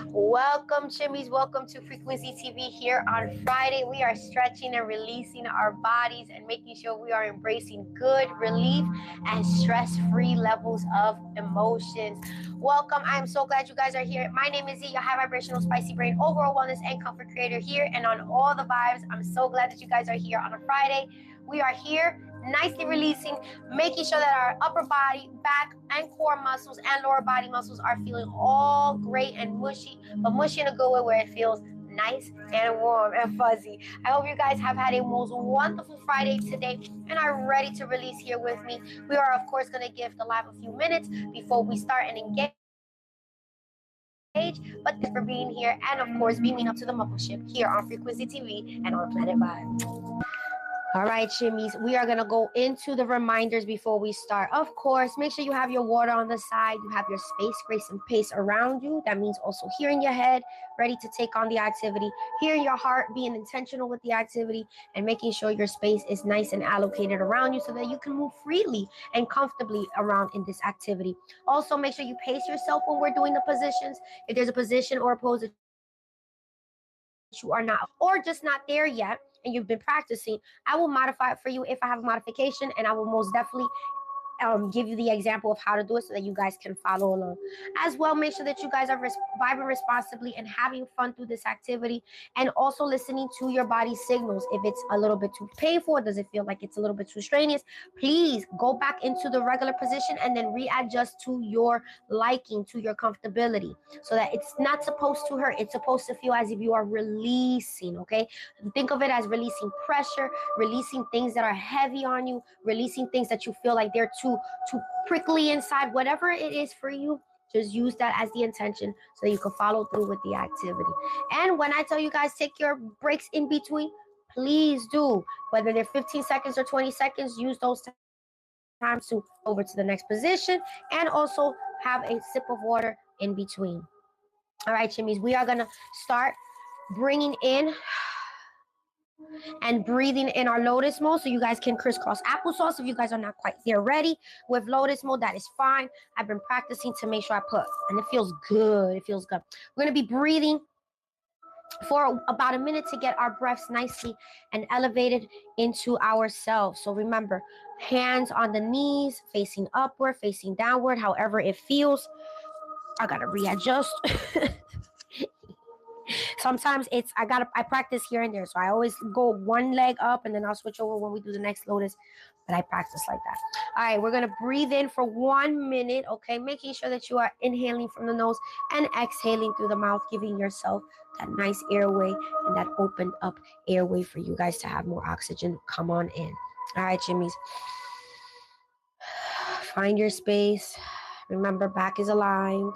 Welcome, Chimmies. Welcome to FrequenZeeTV here on Friday. We are stretching and releasing our bodies and making sure we are embracing good relief and stress-free levels of emotions. Welcome. I am so glad you guys are here. My name is Z, your high vibrational spicy brain, overall wellness and comfort creator here and on all the vibes. I'm so glad that you guys are here on a Friday. We are here nicely releasing, making sure that our upper body, back, and core muscles and lower body muscles are feeling all great and mushy, but mushy in a good way where it feels nice and warm and fuzzy. I hope you guys have had a most wonderful Friday today and are ready to release here with me. We are, of course, going to give the live a few minutes before we start and engage. But thanks for being here and, of course, beaming up to the mothership here on FrequenZeeTV and on Planet Vibe. All right, Shimmies, we are going to go into the reminders before we start. Of course, make sure you have your water on the side. You have your space, grace, and pace around you. That means also hearing your head, ready to take on the activity, hearing your heart, being intentional with the activity, and making sure your space is nice and allocated around you so that you can move freely and comfortably around in this activity. Also, make sure you pace yourself when we're doing the positions. If there's a position or a pose that you are not or just not there yet and you've been practicing, I will modify it for you if I have a modification, and I will most definitely give you the example of how to do it so that you guys can follow along. As well, make sure that you guys are vibing responsibly and having fun through this activity, and also listening to your body's signals. If it's a little bit too painful, does it feel like it's a little bit too strenuous, please go back into the regular position and then readjust to your liking, to your comfortability, so that it's not supposed to hurt. It's supposed to feel as if you are releasing, okay? Think of it as releasing pressure, releasing things that are heavy on you, releasing things that you feel like they're too prickly inside. Whatever it is for you, just use that as the intention so that you can follow through with the activity. And when I tell you guys take your breaks in between, please do. Whether they're 15 seconds or 20 seconds, use those times to over to the next position and also have a sip of water in between. All right, Chimmies, we are going to start bringing in and breathing in our lotus mode so you guys can crisscross applesauce. If you guys are not quite there ready with lotus mode, that is fine. I've been practicing to make sure I put, and it feels good. It feels good. We're going to be breathing for about a minute to get our breaths nicely and elevated into ourselves. So remember, hands on the knees, facing upward, facing downward, however it feels. I got to readjust. Sometimes I practice here and there. So I always go one leg up and then I'll switch over when we do the next lotus. But I practice like that. All right, we're going to breathe in for 1 minute, okay? Making sure that you are inhaling from the nose and exhaling through the mouth, giving yourself that nice airway and that opened up airway for you guys to have more oxygen come on in. All right, Jimmies. Find your space. Remember, back is aligned.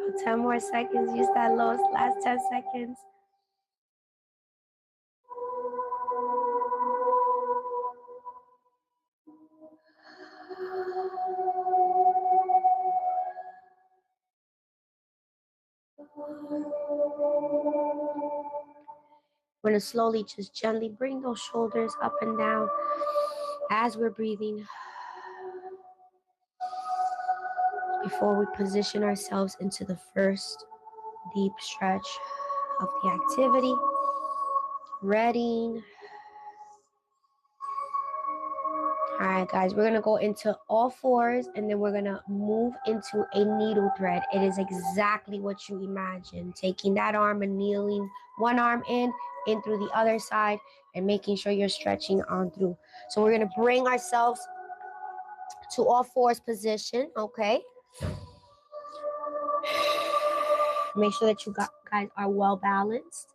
About 10 more seconds. Use that last 10 seconds. We're going to slowly, just gently bring those shoulders up and down as we're breathing before we position ourselves into the first deep stretch of the activity. Ready. All right, guys, we're going to go into all fours and then we're going to move into a needle thread. It is exactly what you imagine. Taking that arm and kneeling one arm in through the other side and making sure you're stretching on through. So we're going to bring ourselves to all fours position, okay? Make sure that you guys are well balanced.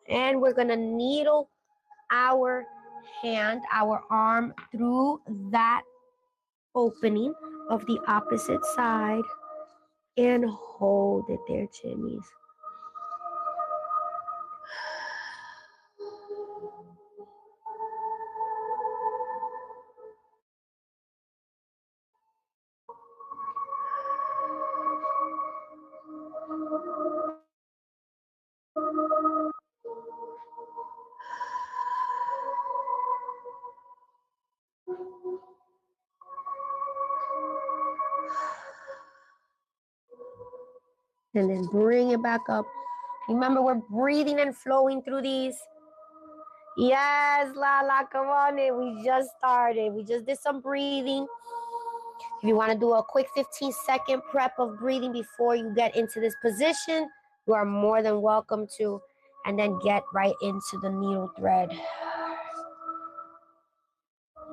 And we're going to needle our hand, our arm through that opening of the opposite side and hold it there, Chimmies. And then bring it back up. Remember, we're breathing and flowing through these. Yes, Lala, come on in. We just started. We just did some breathing. If you want to do a quick 15-second prep of breathing before you get into this position, you are more than welcome to. And then get right into the needle thread.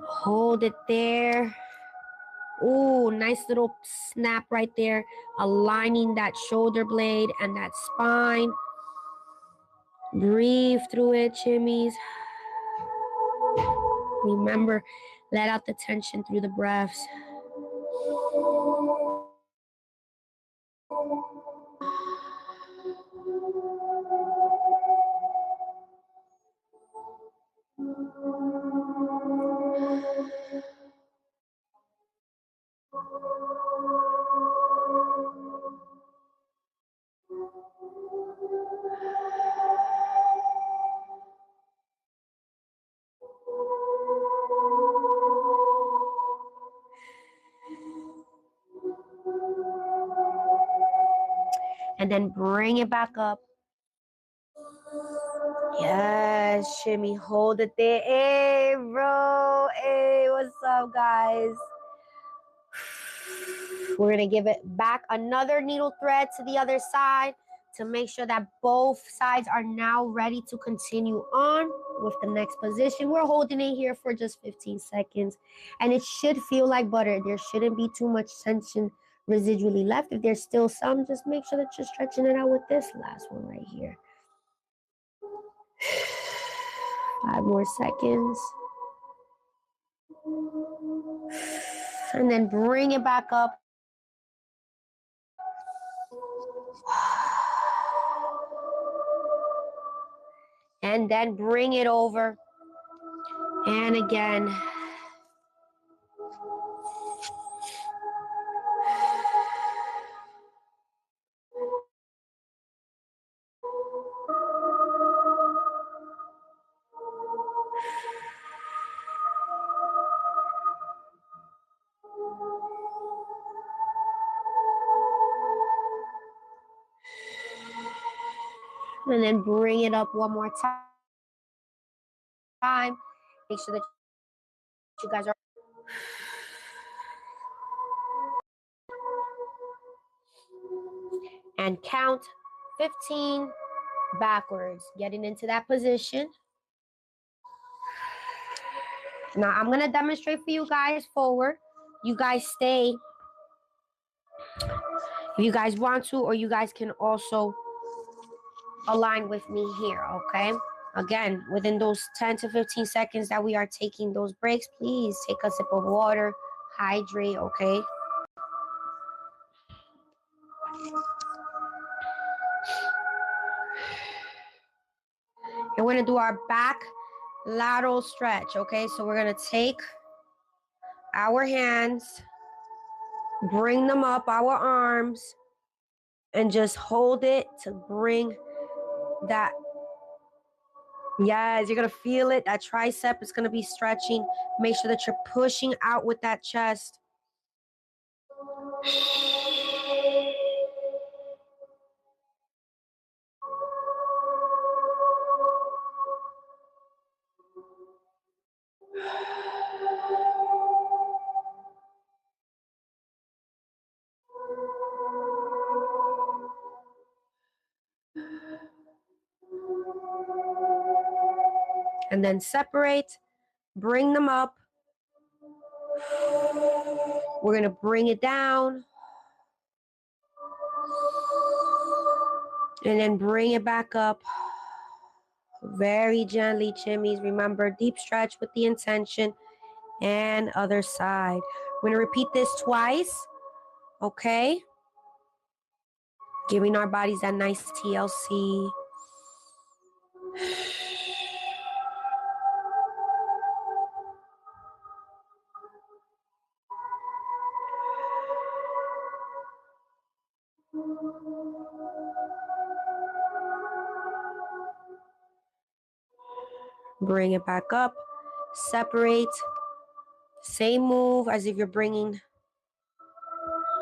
Hold it there. Ooh, nice little snap right there, aligning that shoulder blade and that spine. Breathe through it, Chimmies. Remember, let out the tension through the breaths. And then bring it back up. Yes, shimmy, hold it there. Hey, bro. Hey, what's up, guys? We're going to give it back another needle thread to the other side to make sure that both sides are now ready to continue on with the next position. We're holding it here for just 15 seconds. And it should feel like butter. There shouldn't be too much tension residually left. If there's still some, just make sure that you're stretching it out with this last one right here. 5 more seconds. And then bring it back up. And then bring it over. And again. And then bring it up one more time. Make sure that you guys are. And count 15 backwards, getting into that position. Now I'm going to demonstrate for you guys forward. You guys stay if you guys want to, or you guys can also align with me here, okay? Again, within those 10 to 15 seconds that we are taking those breaks, please take a sip of water, hydrate, okay? And we're going to do our back lateral stretch, okay? So we're going to take our hands, bring them up, our arms, and just hold it to bring that. Yes, you're going to feel it. That tricep is going to be stretching. Make sure that you're pushing out with that chest. and then separate. Bring them up. We're going to bring it down. And then bring it back up. Very gently, Chimmies. Remember, deep stretch with the intention. And other side. We're going to repeat this twice. Okay? Giving our bodies that nice TLC. Bring it back up. Separate. Same move as if you're bringing,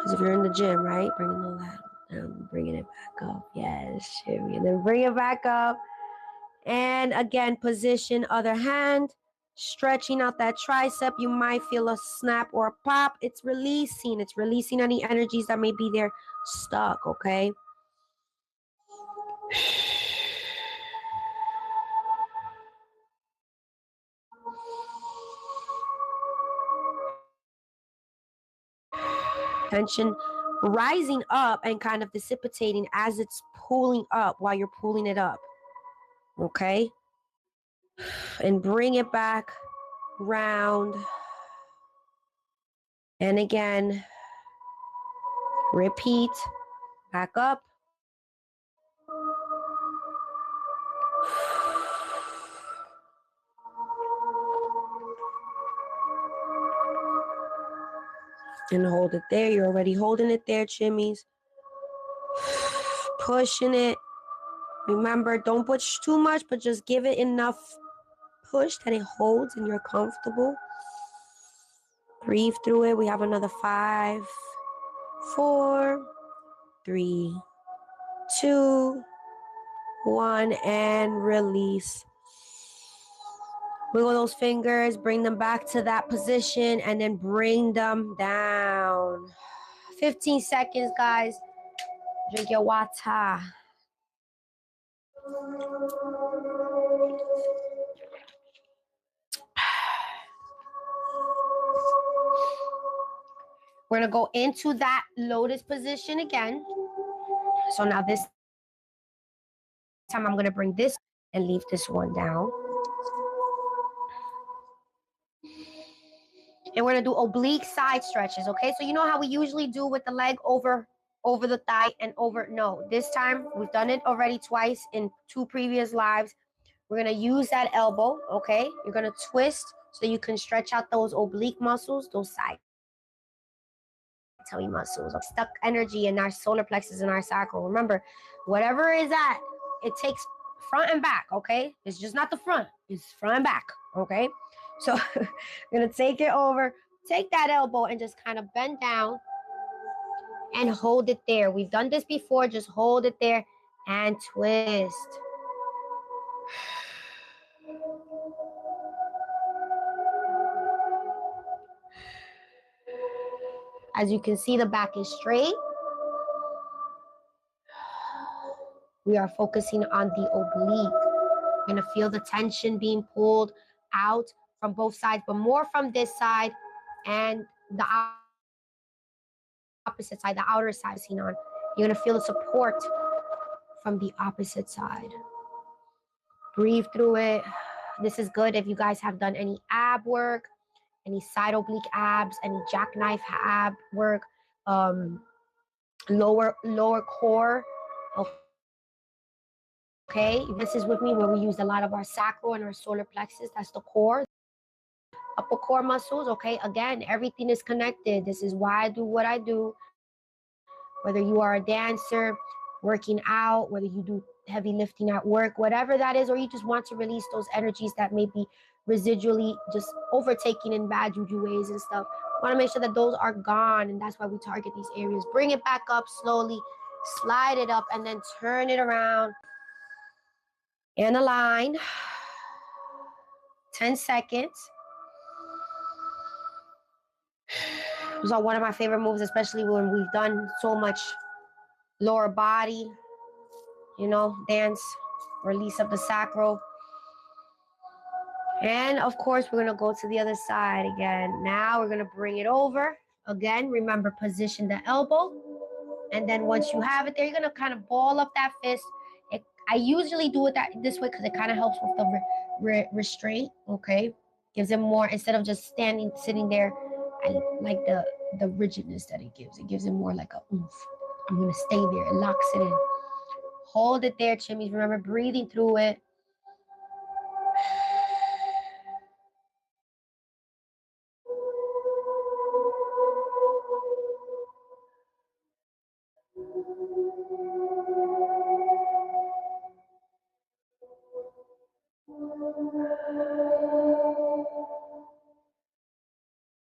as if you're in the gym, right? Bringing all that down, bringing it back up. Yes, shimmy. And then bring it back up. And again, position other hand. Stretching out that tricep. You might feel a snap or a pop. It's releasing. It's releasing any energies that may be there stuck, okay? Tension rising up and kind of dissipating as it's pulling up while you're pulling it up. Okay? And bring it back round. And again, repeat. Back up. And hold it there. You're already holding it there, Chimmies. Pushing it. Remember, don't push too much, but just give it enough push that it holds and you're comfortable. Breathe through it. We have another 5, 4, 3, 2, 1, and release. Wiggle those fingers, bring them back to that position, and then bring them down. 15 seconds, guys. Drink your water. We're going to go into that lotus position again. So now this time I'm going to bring this and leave this one down. And we're going to do oblique side stretches, okay? So you know how we usually do with the leg over the thigh and over? No, this time we've done it already twice in 2 previous lives. We're going to use that elbow, okay? You're going to twist so you can stretch out those oblique muscles, those side tummy muscles, stuck energy in our solar plexus and our sacral. Remember, whatever is at, it takes front and back, okay? It's just not the front, it's front and back, okay? So I'm going to take it over, take that elbow and just kind of bend down and hold it there. We've done this before, just hold it there and twist. As you can see, the back is straight. We are focusing on the oblique. You're going to feel the tension being pulled out from both sides, but more from this side and the opposite side, the outer side seen on. You're going to feel the support from the opposite side. Breathe through it. This is good if you guys have done any ab work, any side oblique abs, any jackknife ab work, lower core. Okay, this is with me where we use a lot of our sacral and our solar plexus. That's the core, upper core muscles. Okay, again, everything is connected. This is why I do what I do. Whether you are a dancer, working out, whether you do heavy lifting at work, whatever that is, or you just want to release those energies that may be residually just overtaking in bad juju ways and stuff. Want to make sure that those are gone, and that's why we target these areas. Bring it back up slowly, slide it up, and then turn it around and align. 10 seconds. Those are one of my favorite moves, especially when we've done so much lower body, you know, dance, release of the sacral. And of course, we're going to go to the other side again. Now we're going to bring it over. Again, remember, position the elbow. And then once you have it there, you're going to kind of ball up that fist. I usually do it this way because it kind of helps with the restraint, okay? Gives it more, instead of just sitting there, I like the rigidness that it gives. It gives it more like a oomph. I'm going to stay there. It locks it in. Hold it there, chimmies. Remember, breathing through it.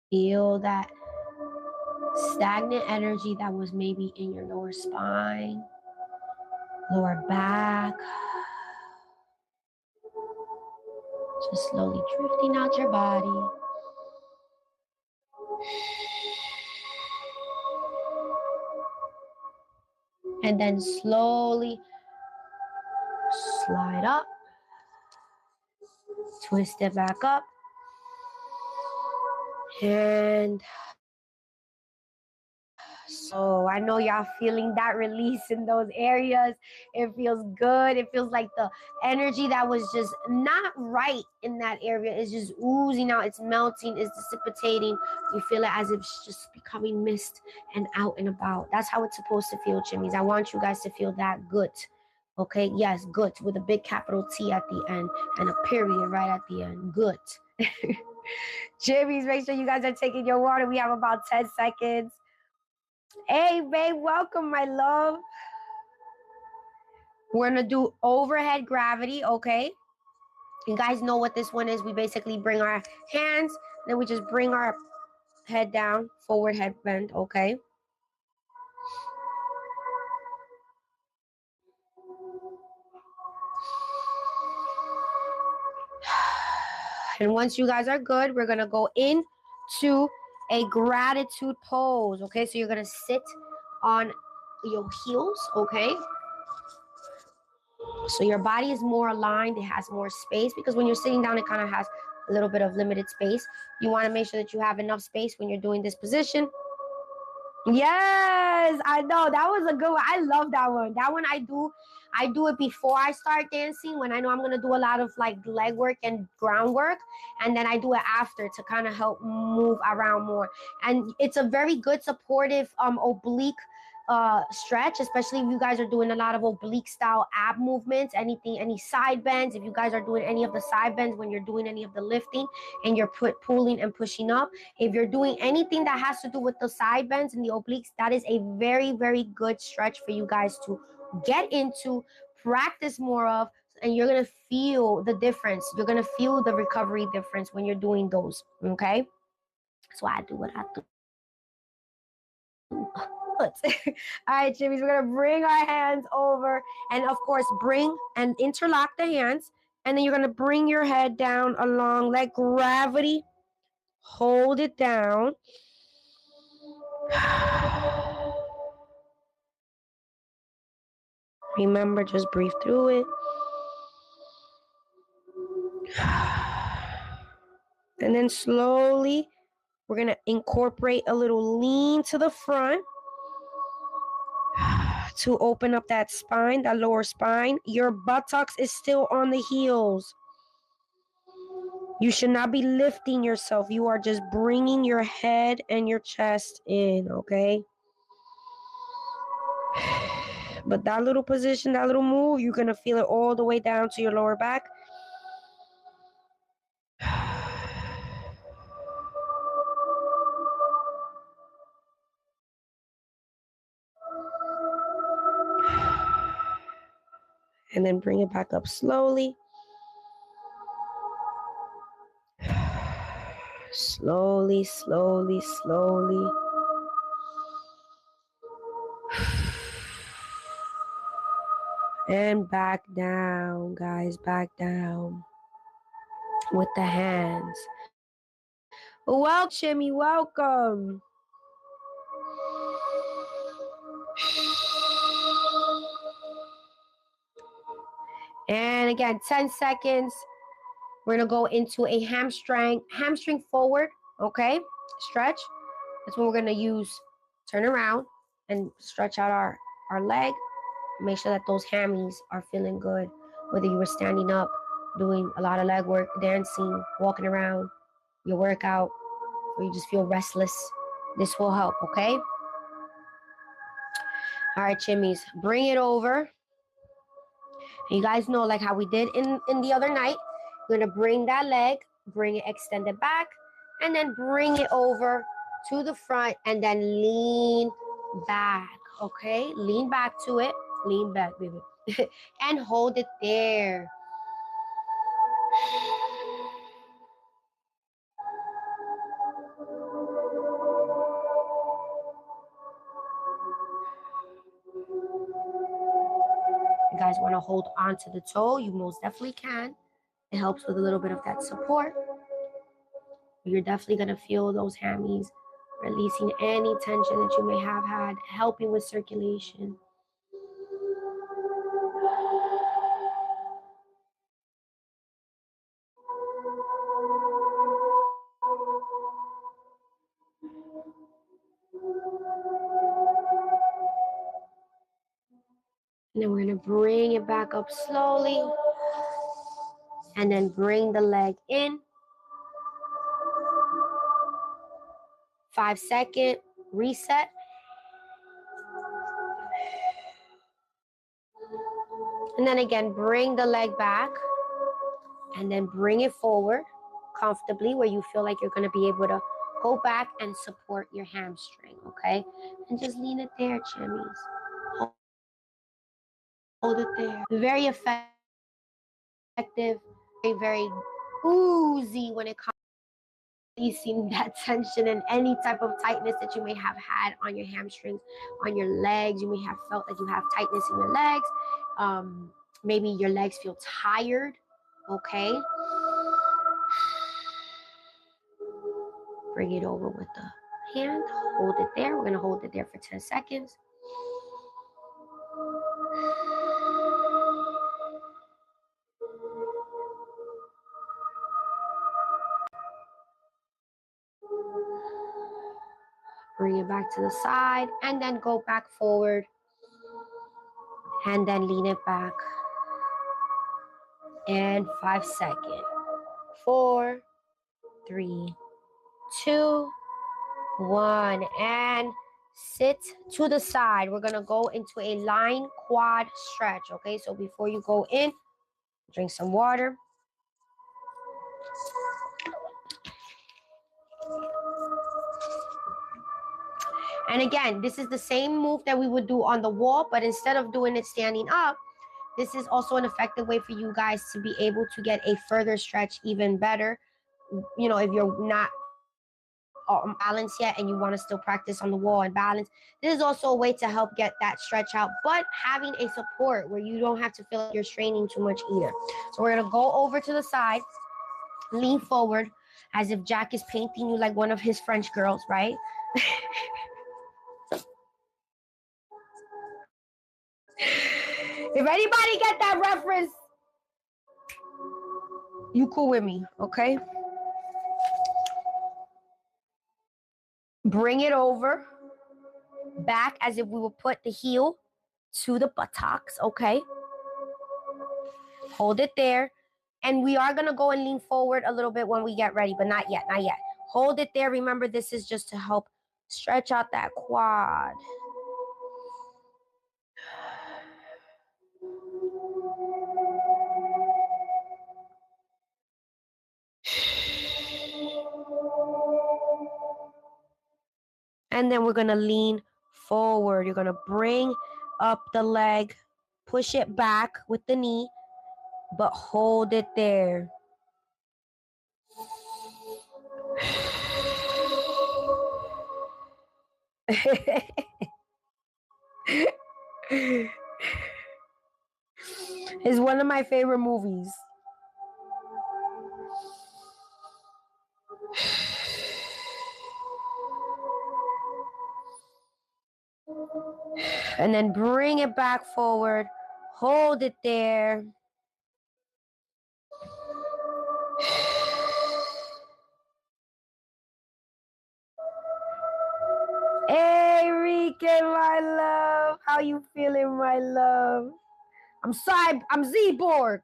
Feel that stagnant energy that was maybe in your lower spine, lower back. Just slowly drifting out your body. And then slowly slide up. Twist it back up. And so I know y'all feeling that release in those areas. It feels good. It feels like the energy that was just not right in that area is just oozing out. It's melting. It's dissipating. You feel it as if it's just becoming mist and out and about. That's how it's supposed to feel, chimneys. I want you guys to feel that good. Okay? Yes, good, with a big capital T at the end and a period right at the end. Good. Jimmies, make sure you guys are taking your water. We have about 10 seconds. Hey, babe, welcome, my love. We're going to do overhead gravity, okay? You guys know what this one is. We basically bring our hands, then we just bring our head down, forward head bend, okay? And once you guys are good, we're going to go into a gratitude pose, okay? So you're going to sit on your heels, okay? So your body is more aligned. It has more space, because when you're sitting down, it kind of has a little bit of limited space. You want to make sure that you have enough space when you're doing this position. Yes, I know. That was a good one. I love that one. That one I do it before I start dancing, when I know I'm going to do a lot of like leg work and groundwork, and then I do it after to kind of help move around more. And it's a very good supportive oblique stretch, especially if you guys are doing a lot of oblique style ab movements, any side bends. If you guys are doing any of the side bends when you're doing any of the lifting and you're pulling and pushing up, if you're doing anything that has to do with the side bends and the obliques, that is a very, very good stretch for you guys to get into, practice more of, and you're going to feel the difference. You're going to feel the recovery difference when you're doing those, okay? So I do what I do. All right, chimmies, we're going to bring our hands over, and of course, bring and interlock the hands, and then you're going to bring your head down along, let gravity hold it down. Remember, just breathe through it. And then slowly, we're going to incorporate a little lean to the front to open up that spine, that lower spine. Your buttocks is still on the heels. You should not be lifting yourself. You are just bringing your head and your chest in, okay? But that little position, that little move, you're going to feel it all the way down to your lower back. And then bring it back up slowly. Slowly, slowly, slowly. And back down, guys, back down with the hands. Well, Jimmy, welcome. And again, 10 seconds. We're gonna go into a hamstring forward, okay? Stretch. That's what we're gonna use. Turn around and stretch out our leg. Make sure that those hammies are feeling good. Whether you were standing up, doing a lot of leg work, dancing, walking around, your workout, or you just feel restless, this will help, okay? All right, chimmies, bring it over. You guys know, like how we did in the other night, you're gonna bring that leg, bring it extended back, and then bring it over to the front and then lean back, okay? Lean back to it, lean back, baby. And hold it there. You guys want to hold on to the toe, you most definitely can. It helps with a little bit of that support. You're definitely going to feel those hammies releasing any tension that you may have had, helping with circulation. And then we're going to bring it back up slowly. And then bring the leg in. 5-second reset. And then again, bring the leg back. And then bring it forward comfortably where you feel like you're going to be able to go back and support your hamstring, okay? And just lean it there, chimmies. Hold it there. Very effective, very, very oozy when it comes to releasing that tension and any type of tightness that you may have had on your hamstrings, on your legs. You may have felt that you have tightness in your legs. Maybe your legs feel tired, okay? Bring it over with the hand. Hold it there. We're going to hold it there for 10 seconds. Bring it back to the side and then go back forward and then lean it back. And 5 seconds. 4, 3, 2, 1. And sit to the side. We're going to go into a line quad stretch, okay? So before you go in, drink some water. And again, this is the same move that we would do on the wall, but instead of doing it standing up, this is also an effective way for you guys to be able to get a further stretch even better. You know, if you're not on balance yet and you want to still practice on the wall and balance, this is also a way to help get that stretch out, but having a support where you don't have to feel like you're straining too much either. So we're going to go over to the side, lean forward as if Jack is painting you like one of his French girls, right? If anybody get that reference, you cool with me, okay? Bring it over, back as if we would put the heel to the buttocks, okay? Hold it there. And we are going to go and lean forward a little bit when we get ready, but not yet, not yet. Hold it there. Remember, this is just to help stretch out that quad. And then we're going to lean forward. You're going to bring up the leg, push it back with the knee, but hold it there. It's one of my favorite movies. And then bring it back forward. Hold it there. weekend, my love? How you feeling, my love? I'm Z-Borg.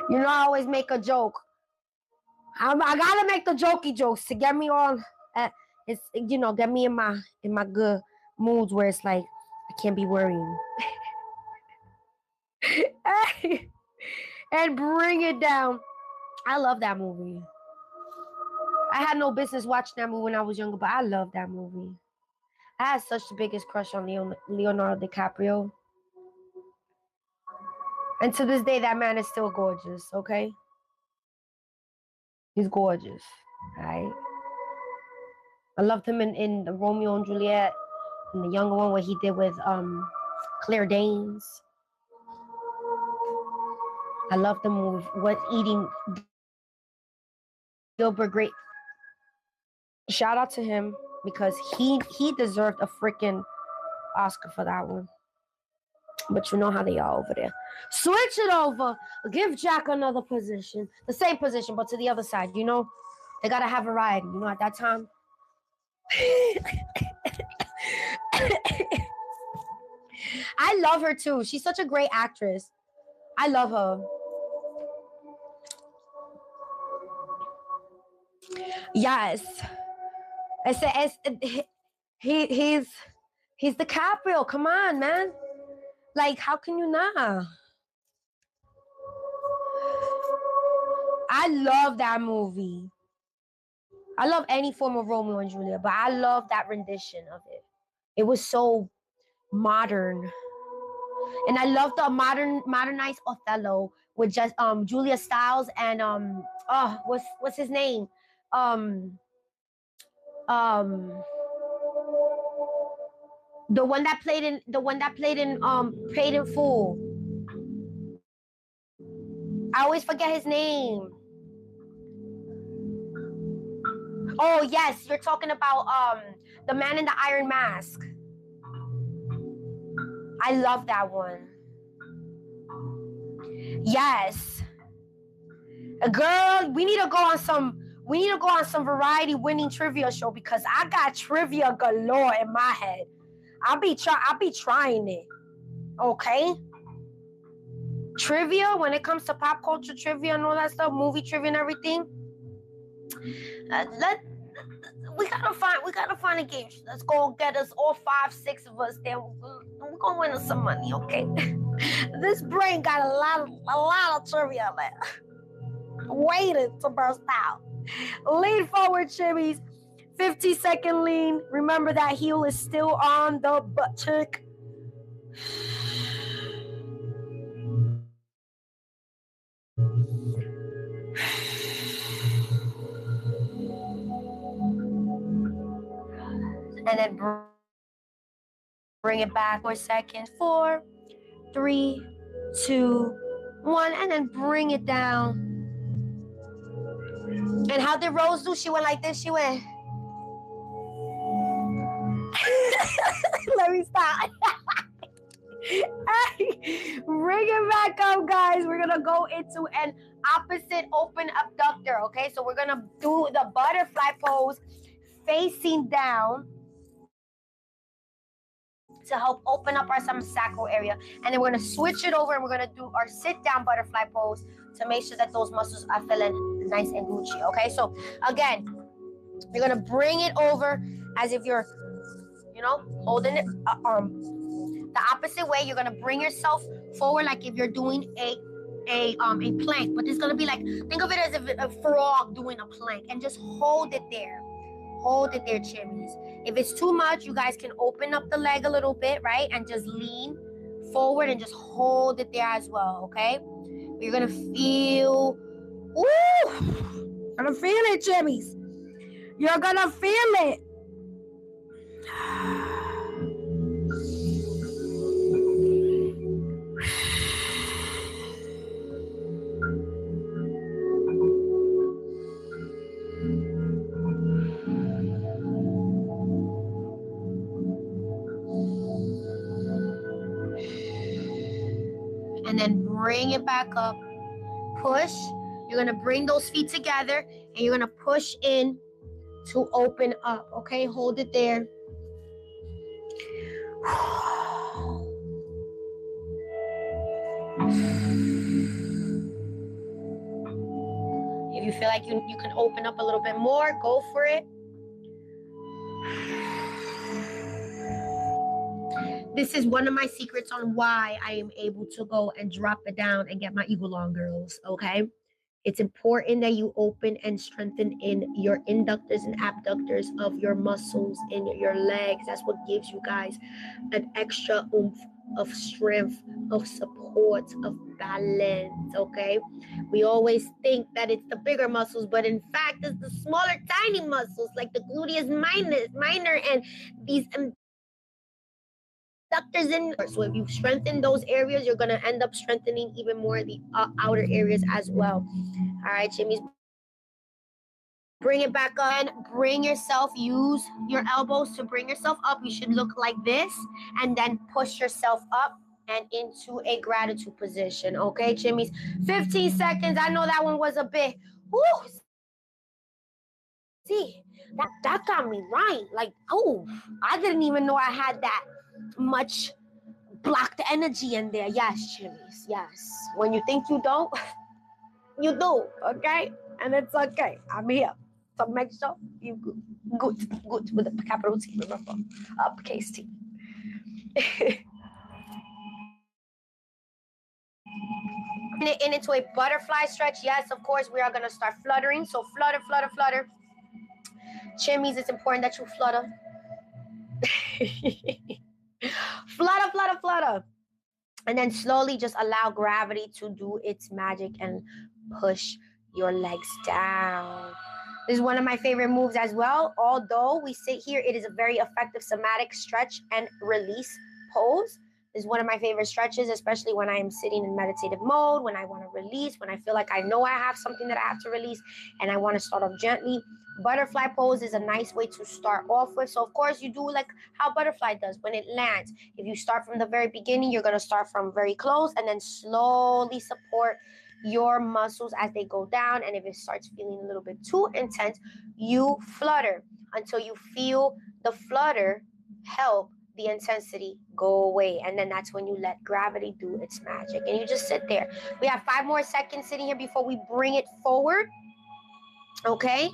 You know, I always make a joke. I gotta make the jokey jokes to get me on. It's, you know, get me in my good moods where it's like I can't be worrying. And bring it down. I love that movie. I had no business watching that movie when I was younger, but I love that movie. I had such the biggest crush on Leonardo DiCaprio. And to this day, that man is still gorgeous, okay? He's gorgeous, right? I loved him in the Romeo and Juliet, and the younger one, what he did with Claire Danes. I loved the movie. What eating Gilbert Grape. Shout out to him because he deserved a freaking Oscar for that one. But you know how they are over there. Switch it over. Give Jack another position. The same position, but to the other side, you know? They gotta have variety, you know, at that time. I love her too. She's such a great actress. I love her. Yes. He's DiCaprio. Come on, man. Like, how can you not? I love that movie. I love any form of Romeo and Juliet, but I love that rendition of it. It was so modern. And I love the modernized Othello with just Julia Stiles and what's his name? The one that played in Paid in Full. I always forget his name. Oh yes, you're talking about The Man in the Iron Mask. I love that one. Yes. Girl, we need to go on some variety winning trivia show because I got trivia galore in my head. I'll be trying it. Okay? Trivia, when it comes to pop culture trivia and all that stuff, movie trivia and everything. We gotta find a game. Let's go get us all 5, 6 of us there. We're gonna win us some money, okay? This brain got a lot of trivia left. Waiting to burst out. Lean forward, shimmies. 50-second lean. Remember that heel is still on the butt cheek. And then bring it back for a second. 4, 3, 2, 1, and then bring it down. And how did Rose do? She went like this. She went. Let me stop. Bring it back up, guys. We're gonna go into an opposite open abductor. Okay, so we're gonna do the butterfly pose facing down to help open up our sacral area, and then we're gonna switch it over and we're gonna do our sit down butterfly pose to make sure that those muscles are feeling nice and Gucci. Okay, so again, you're gonna bring it over as if you're, you know, holding it the opposite way. You're gonna bring yourself forward like if you're doing a plank, but it's gonna be like, think of it as if a frog doing a plank, and just hold it there. Hold it there, chimneys. If it's too much, you guys can open up the leg a little bit, right? And just lean forward and just hold it there as well, okay? You're gonna feel, ooh, you're gonna feel it, chimneys. You're gonna feel it. And then bring it back up. Push. You're gonna bring those feet together and you're gonna push in to open up. Okay, hold it there. If you feel like you can open up a little bit more, go for it. This is one of my secrets on why I am able to go and drop it down and get my eagle on, girls, okay? It's important that you open and strengthen in your inductors and abductors of your muscles in your legs. That's what gives you guys an extra oomph of strength, of support, of balance, okay? We always think that it's the bigger muscles, but in fact, it's the smaller, tiny muscles like the gluteus minor and these abductors in. So if you strengthen those areas, you're going to end up strengthening even more the outer areas as well. All right, Jimmy's. Bring it back up and bring yourself, use your elbows to bring yourself up. You should look like this and then push yourself up and into a gratitude position. Okay, Jimmy's. 15 seconds. I know that one was a bit. Woo! See, that got me right. Like, oh, I didn't even know I had that much blocked energy in there. Yes, Jimmy's. Yes. When you think you don't, you do. Okay? And it's okay. I'm here. So make sure you good with a capital T, remember, uppercase T. In into a butterfly stretch. Yes, of course, we are going to start fluttering. So flutter, flutter, flutter. Chimneys, it's important that you flutter. Flutter, flutter, flutter. And then slowly just allow gravity to do its magic and push your legs down. This is one of my favorite moves as well. Although we sit here, it is a very effective somatic stretch and release pose. This is one of my favorite stretches, especially when I am sitting in meditative mode, when I want to release, when I feel like I know I have something that I have to release and I want to start off gently. Butterfly pose is a nice way to start off with. So, of course, you do like how butterfly does when it lands. If you start from the very beginning, you're going to start from very close and then slowly support your muscles as they go down. And if it starts feeling a little bit too intense, you flutter until you feel the flutter help the intensity go away. And then that's when you let gravity do its magic. And you just sit there. We have 5 more seconds sitting here before we bring it forward. Okay?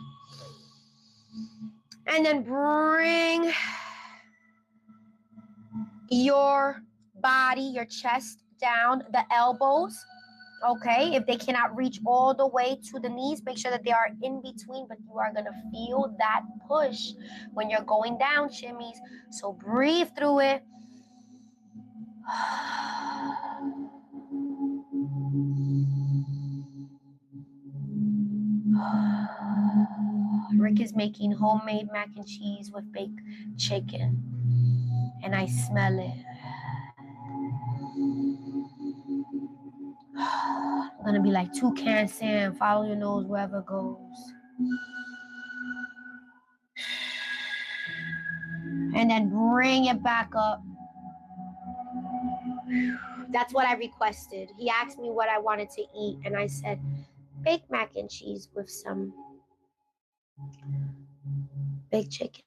And then bring your body, your chest down, the elbows. Okay, if they cannot reach all the way to the knees, make sure that they are in between, but you are going to feel that push when you're going down, shimmies. So breathe through it. Rick is making homemade mac and cheese with baked chicken, and I smell it. I'm gonna be like Toucan Sam, follow your nose wherever it goes. And then bring it back up. That's what I requested. He asked me what I wanted to eat, and I said, baked mac and cheese with some baked chicken.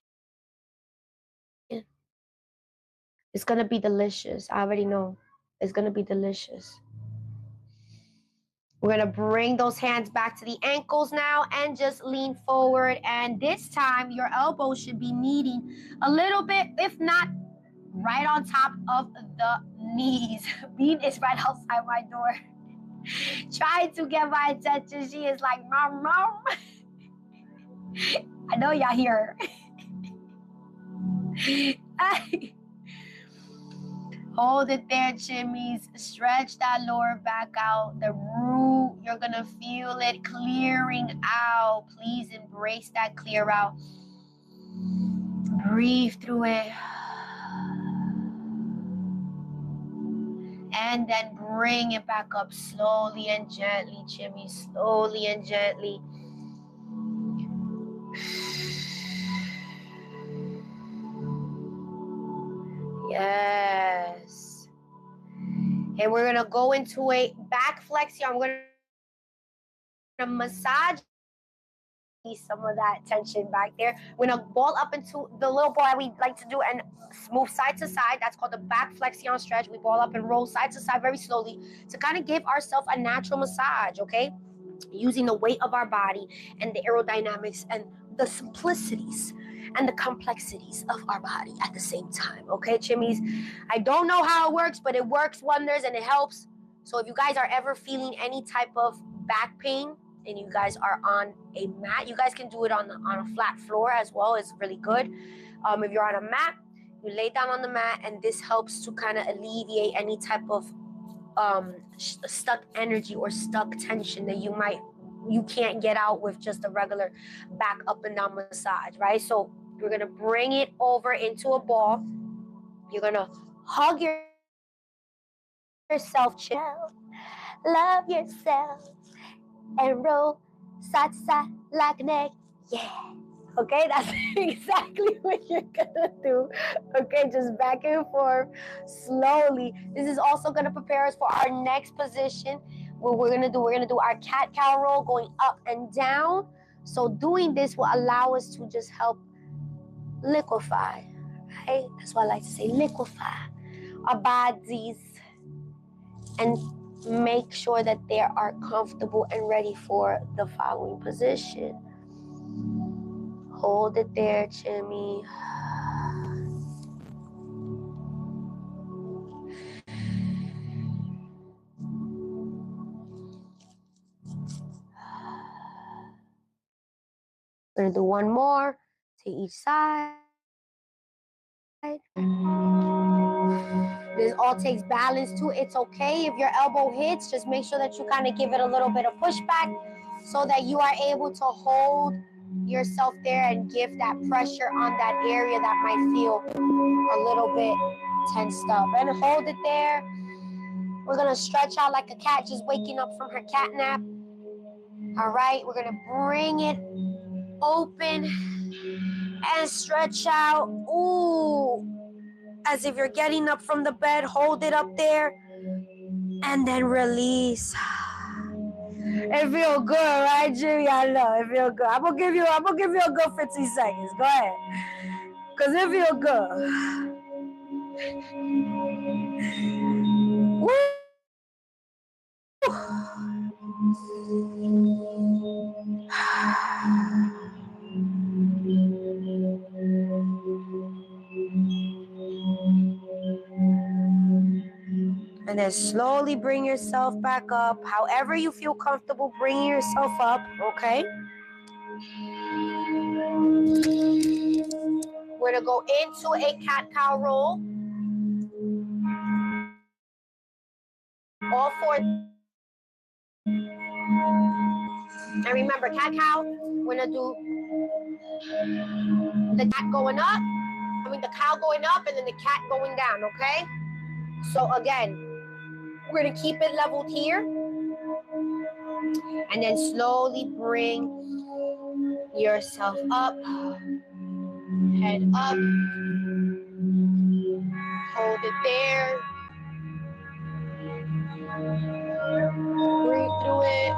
It's gonna be delicious. I already know. It's gonna be delicious. We're gonna bring those hands back to the ankles now and just lean forward. And this time your elbows should be meeting a little bit, if not right on top of the knees. Bean is right outside my door, trying to get my attention. She is like, Mom, Mom. I know y'all hear her. Hold it there, chimneys. Stretch that lower back out. The root, you're going to feel it clearing out. Please embrace that clear out. Breathe through it. And then bring it back up slowly and gently, chimneys. Slowly and gently. Yes. And we're going to go into a back flex here. I'm going to massage some of that tension back there. We're gonna ball up into the little ball that we like to do and move side to side. That's called the back flexion stretch. We ball up and roll side to side very slowly to kind of give ourselves a natural massage, okay? Using the weight of our body and the aerodynamics and the simplicities and the complexities of our body at the same time, okay, chimmies? I don't know how it works, but it works wonders and it helps. So if you guys are ever feeling any type of back pain and you guys are on a mat, you guys can do it on a flat floor as well. It's really good. If you're on a mat, you lay down on the mat, and this helps to kind of alleviate any type of stuck energy or stuck tension that you can't get out with just a regular back up and down massage, right? So we're gonna bring it over into a ball. You're gonna hug yourself, chill, love yourself, and roll side to side like an egg. Yeah. Okay, that's exactly what you're gonna do. Okay, just back and forth slowly. This is also gonna prepare us for our next position. What we're gonna do our cat-cow roll going up and down. So doing this will allow us to just help liquefy, right? That's why I like to say liquefy our bodies and make sure that they are comfortable and ready for the following position. Hold it there, Jimmy. We're gonna do one more to each side. This all takes balance too. It's okay if your elbow hits, just make sure that you kind of give it a little bit of pushback so that you are able to hold yourself there and give that pressure on that area that might feel a little bit tensed up. And hold it there. We're gonna stretch out like a cat just waking up from her cat nap. All right, we're gonna bring it open and stretch out. Ooh, as if you're getting up from the bed. Hold it up there and then release. It feels good, right, Jimmy? I know it feels good. I'm gonna give you a good 15 seconds. Go ahead, cause it feels good. Woo! And then slowly bring yourself back up. However you feel comfortable bringing yourself up, okay? We're gonna go into a cat-cow roll. All four. And remember, cat-cow, we're gonna do the cat going up, the cow going up, and then the cat going down, okay? So again, we're gonna keep it leveled here. And then slowly bring yourself up, head up, hold it there, breathe through it.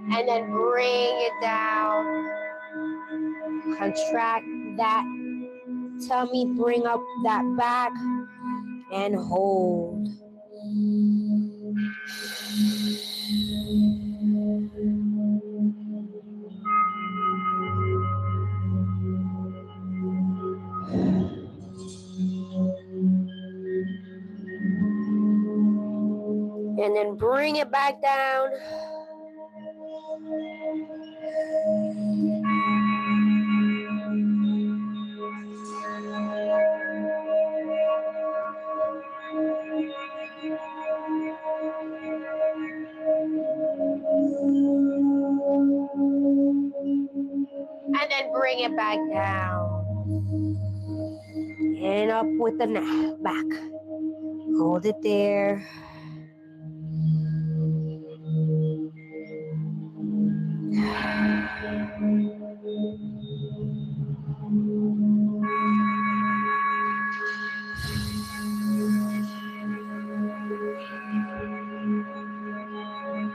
And then bring it down. Contract that tummy, bring up that back, and hold. And then bring it back down. And then bring it back down. And up with the neck, back. Hold it there.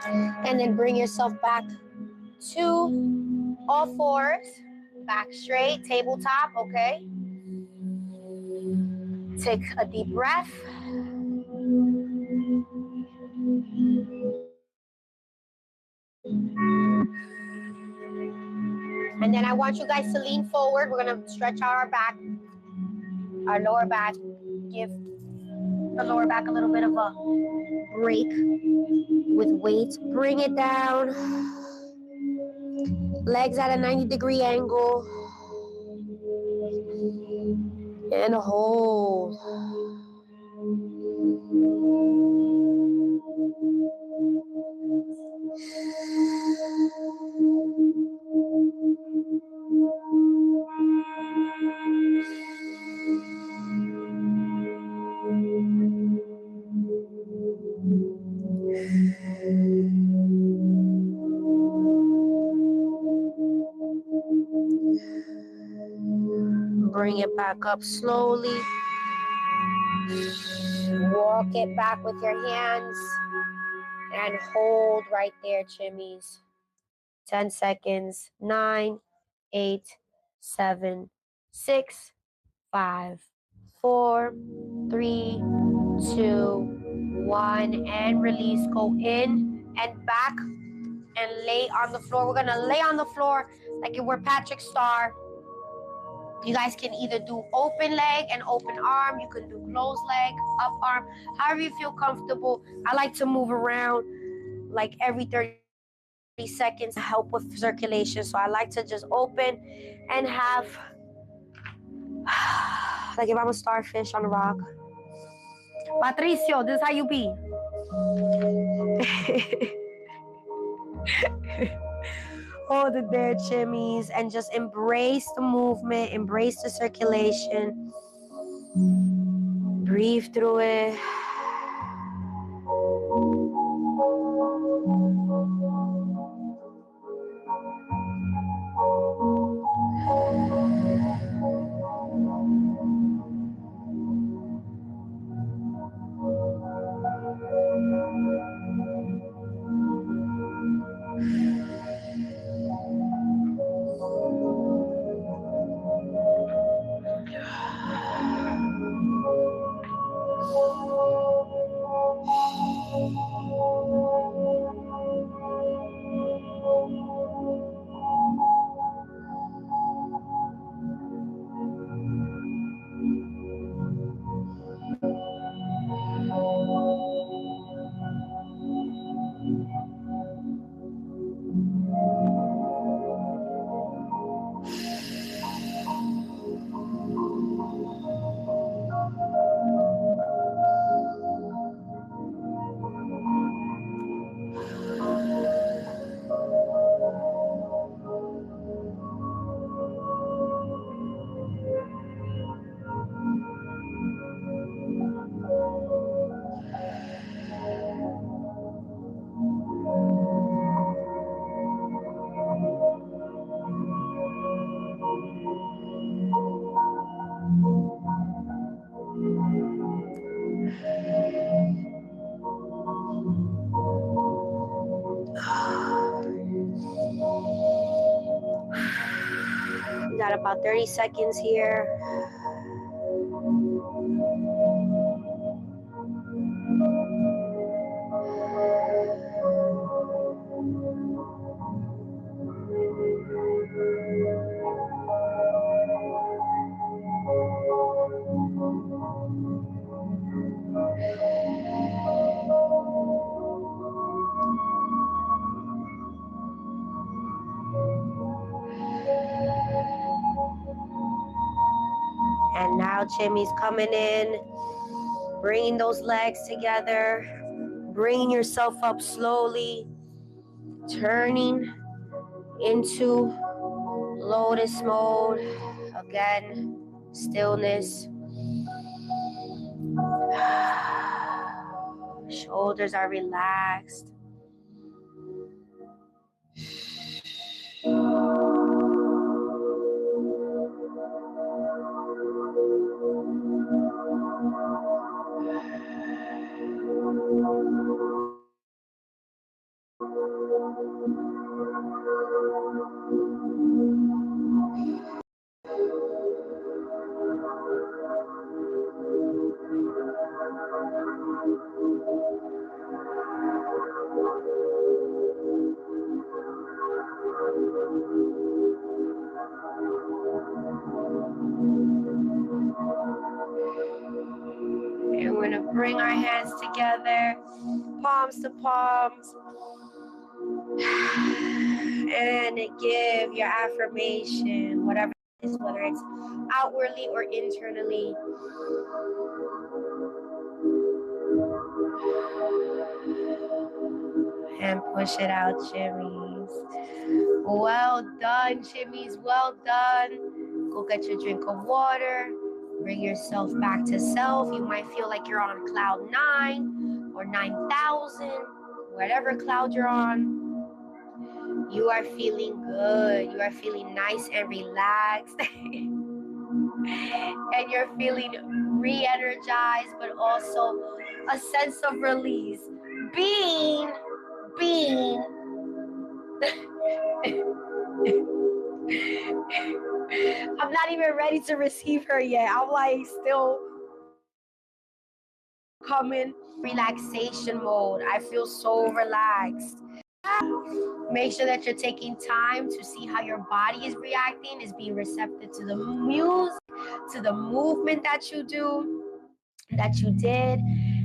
And then bring yourself back to all fours, back straight, tabletop, okay? Take a deep breath. And then I want you guys to lean forward. We're gonna stretch out our back, our lower back. Give the lower back a little bit of a break with weights. Bring it down. Legs at a 90-degree angle. And hold. Bring it back up slowly. Walk it back with your hands and hold right there, chimmies. 10 seconds. 9, 8, 7, 6, 5, 4, 3, 2, 1. And release. Go in and back and lay on the floor. We're going to lay on the floor like if we're Patrick Star. You guys can either do open leg and open arm. You can do closed leg, up arm, however you feel comfortable. I like to move around like every 30 seconds to help with circulation. So I like to just open and have, like if I'm a starfish on a rock. Patricio, this is how you be. Hold it there, chimmies, and just embrace the movement, embrace the circulation. Breathe through it. We got about 30 seconds here. And now Jimmy's coming in, bringing those legs together, bringing yourself up slowly, turning into lotus mode. Again, stillness. Shoulders are relaxed. And we're gonna bring our hands together, palms to palms, and give your affirmation, whatever it is, whether it's outwardly or internally. And push it out, Jimmy's. Well done, Jimmy's. Well done. Go get your drink of water. Bring yourself back to self. You might feel like you're on cloud 9 or 9,000, whatever cloud you're on. You are feeling good. You are feeling nice and relaxed. And you're feeling re-energized, but also a sense of release. Being. I'm not even ready to receive her yet. I'm like still coming relaxation mode. I feel so relaxed. Make sure that you're taking time to see how your body is reacting, is being receptive to the music, to the movement that you did,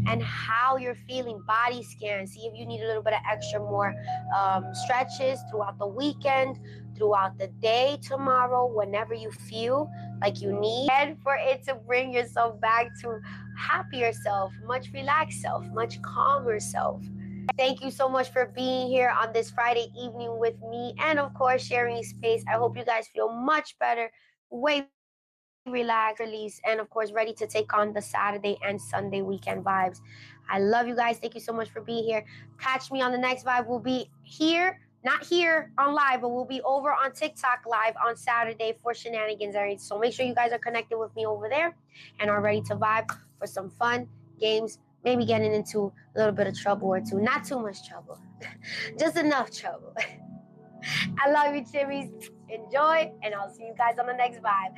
and how you're feeling. Body scan. See if you need a little bit of extra more stretches throughout the weekend, throughout the day, tomorrow, whenever you feel like you need, and for it to bring yourself back to happier self, much relaxed self, much calmer self. Thank you so much for being here on this Friday evening with me, and of course sharing space. I hope you guys feel much better, way relaxed, release, and of course ready to take on the Saturday and Sunday weekend vibes. I love you guys. Thank you so much for being here. Catch me on the next vibe. We'll be here, not here on live, but we'll be over on TikTok live on Saturday for shenanigans. So make sure you guys are connected with me over there and are ready to vibe for some fun games, maybe getting into a little bit of trouble or two. Not too much trouble, just enough trouble. I love you, Chimmies. Enjoy, and I'll see you guys on the next vibe.